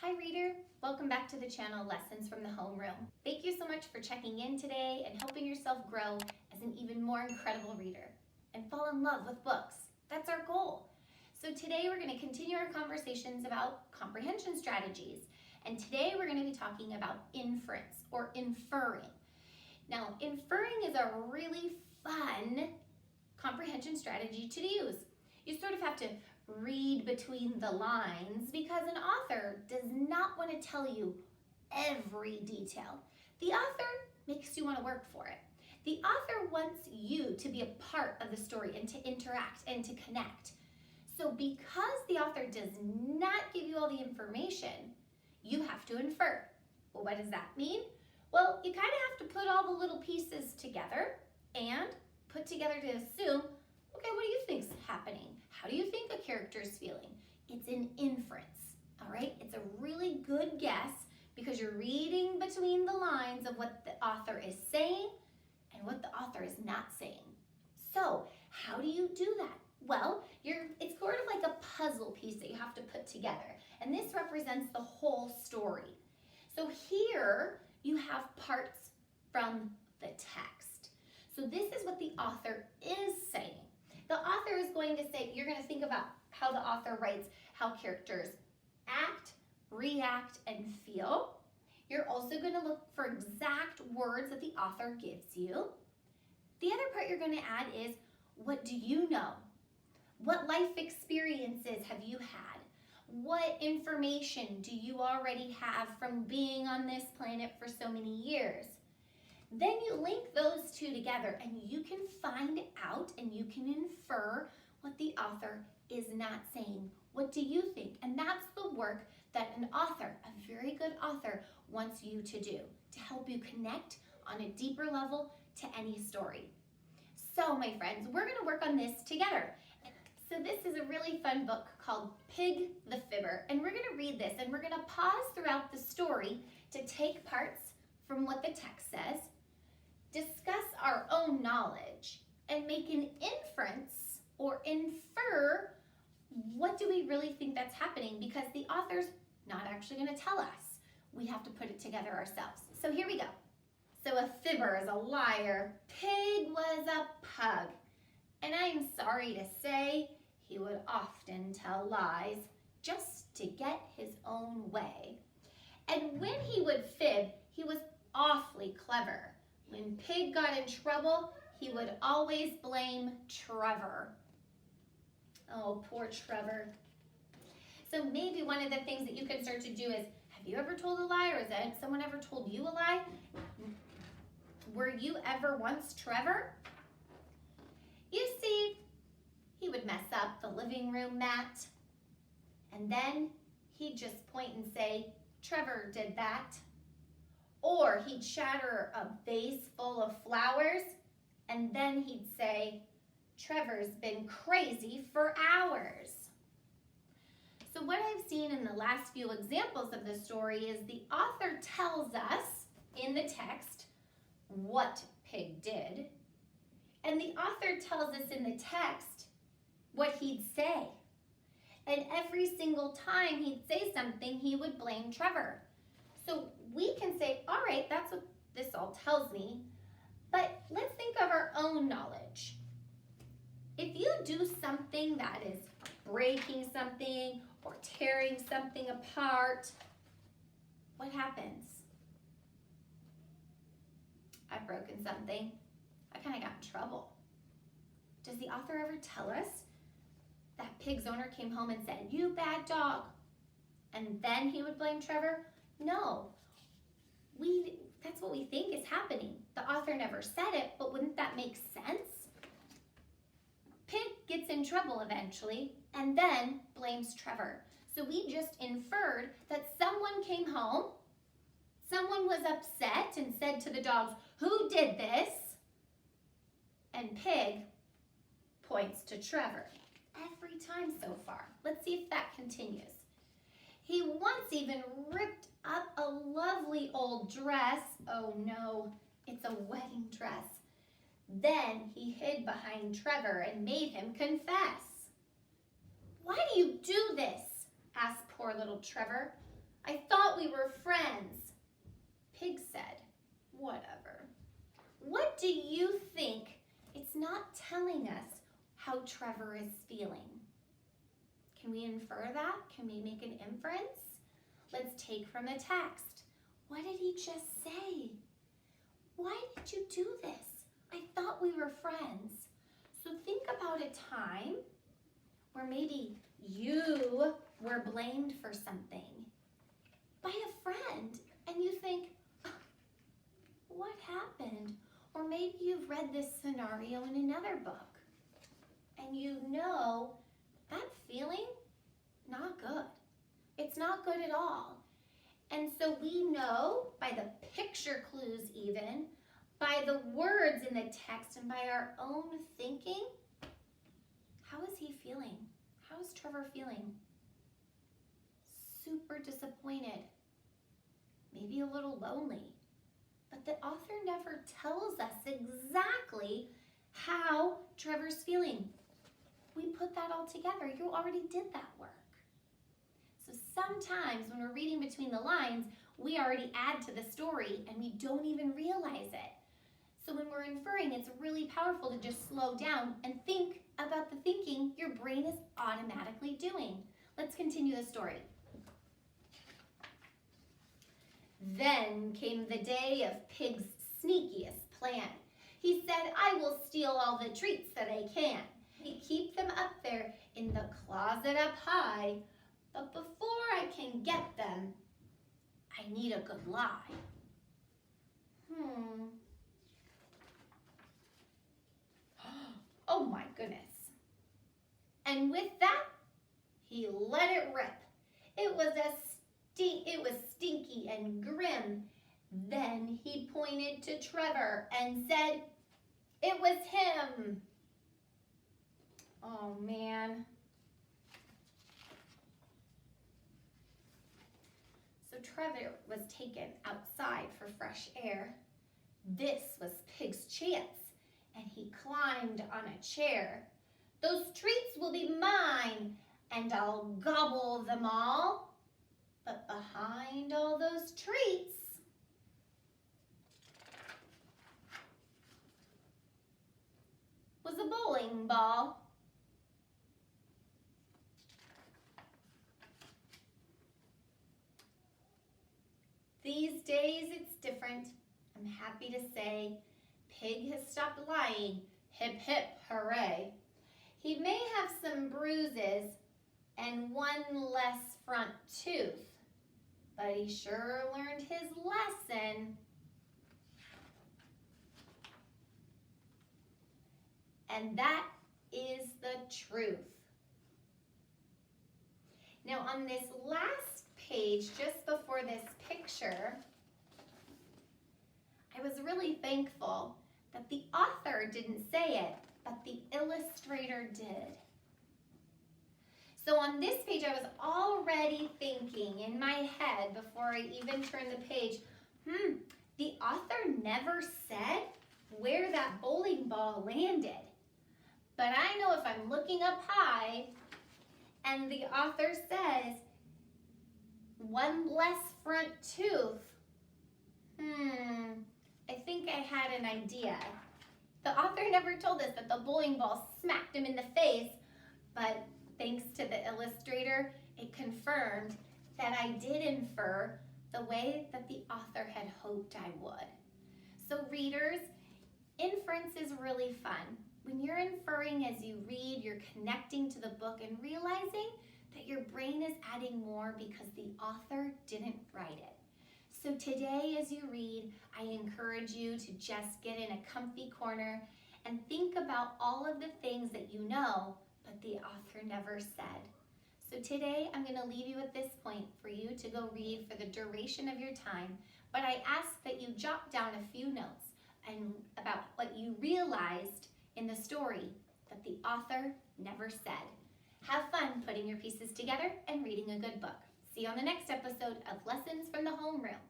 Hi reader, welcome back to the channel Lessons from the Homeroom. Thank you so much for checking in today and helping yourself grow as an even more incredible reader and fall in love with books. That's our goal. So today we're going to continue our conversations about comprehension strategies, and today we're going to be talking about inference or inferring. Now, inferring is a really fun comprehension strategy to use. You sort of have to read between the lines because an author does not want to tell you every detail. The author makes you want to work for it. The author wants you to be a part of the story and to interact and to connect. So because the author does not give you all the information, you have to infer. Well, what does that mean? Well, you kind of have to put all the little pieces together and put together to assume, okay, what do you think's happening? How do you think a character is feeling? It's an inference, all right? It's a really good guess because you're reading between the lines of what the author is saying and what the author is not saying. So how do you do that? Well, it's sort of like a puzzle piece that you have to put together, and this represents the whole story. So here you have parts from the text. So this is what the author is saying. The author is going to say, you're going to think about how the author writes, how characters act, react, and feel. You're also going to look for exact words that the author gives you. The other part you're going to add is, what do you know? What life experiences have you had? What information do you already have from being on this planet for so many years? Then you link those two together and you can find out and you can infer what the author is not saying. What do you think? And that's the work that an author, a very good author, wants you to do to help you connect on a deeper level to any story. So my friends, we're going to work on this together. So this is a really fun book called Pig the Fibber, and we're going to read this and we're going to pause throughout the story to take parts from what the text says, discuss our own knowledge, and make an inference or infer what do we really think that's happening, because the author's not actually going to tell us. We have to put it together ourselves. So here we go. So a fibber is a liar. Pig was a pug. And I'm sorry to say, he would often tell lies just to get his own way. And when he would fib, he was awfully clever. When Pig got in trouble, he would always blame Trevor. Oh, poor Trevor. So maybe one of the things that you can start to do is, have you ever told a lie, or has someone ever told you a lie? Were you ever once Trevor? You see, he would mess up the living room mat, and then he'd just point and say, Trevor did that. Or he'd shatter a vase full of flowers, and then he'd say, Trevor's been crazy for hours. So what I've seen in the last few examples of the story is the author tells us in the text what Pig did, and the author tells us in the text what he'd say. And every single time he'd say something, he would blame Trevor. So we can say, all right, that's what this all tells me, but let's think of our own knowledge. If you do something that is breaking something or tearing something apart, what happens? I've broken something. I kind of got in trouble. Does the author ever tell us that Pig's owner came home and said, you bad dog, and then he would blame Trevor? No, that's what we think is happening. The author never said it, but wouldn't that make sense? Pig gets in trouble eventually and then blames Trevor. So we just inferred that someone came home, someone was upset and said to the dogs, who did this? And Pig points to Trevor every time so far. Let's see if that continues. He once even ripped up a lovely old dress. Oh no, it's a wedding dress. Then he hid behind Trevor and made him confess. Why do you do this? Asked poor little Trevor. I thought we were friends. Pig said, whatever. What do you think? It's not telling us how Trevor is feeling. Can we infer that? Can we make an inference? Let's take from the text. What did he just say? Why did you do this? I thought we were friends. So think about a time where maybe you were blamed for something by a friend and you think, oh, what happened? Or maybe you've read this scenario in another book and you know that feeling, not good. It's not good at all. And so we know by the picture clues even, by the words in the text and by our own thinking, how is he feeling? How is Trevor feeling? Super disappointed, maybe a little lonely. But the author never tells us exactly how Trevor's feeling. We put that all together. You already did that work. So sometimes when we're reading between the lines, we already add to the story and we don't even realize it. So when we're inferring, it's really powerful to just slow down and think about the thinking your brain is automatically doing. Let's continue the story. Then came the day of Pig's sneakiest plan. He said, I will steal all the treats that I can. He'd keep them up there in the closet up high, but before I can get them, I need a good lie. Oh my goodness. And with that, he let it rip. It was stinky and grim. Then he pointed to Trevor and said, it was him. Oh man. So Trevor was taken outside for fresh air. This was Pig's chance, and he climbed on a chair. Those treats will be mine, and I'll gobble them all. But behind all those treats was a bowling ball. These days it's different. I'm happy to say Pig has stopped lying. Hip hip hooray. He may have some bruises and one less front tooth, but he sure learned his lesson. And that is the truth. Now on this last page, just before this picture, I was really thankful that the author didn't say it, but the illustrator did. So on this page, I was already thinking in my head before I even turned the page, the author never said where that bowling ball landed. But I know if I'm looking up high and the author says one less front tooth, I think I had an idea. The author never told us that the bowling ball smacked him in the face, but thanks to the illustrator, it confirmed that I did infer the way that the author had hoped I would. So readers, inference is really fun. When you're inferring as you read, you're connecting to the book and realizing that your brain is adding more because the author didn't write it. So today as you read, I encourage you to just get in a comfy corner and think about all of the things that you know, but the author never said. So today I'm going to leave you at this point for you to go read for the duration of your time, but I ask that you jot down a few notes and about what you realized in the story that the author never said. Have fun putting your pieces together and reading a good book. See you on the next episode of Lessons from the Homeroom.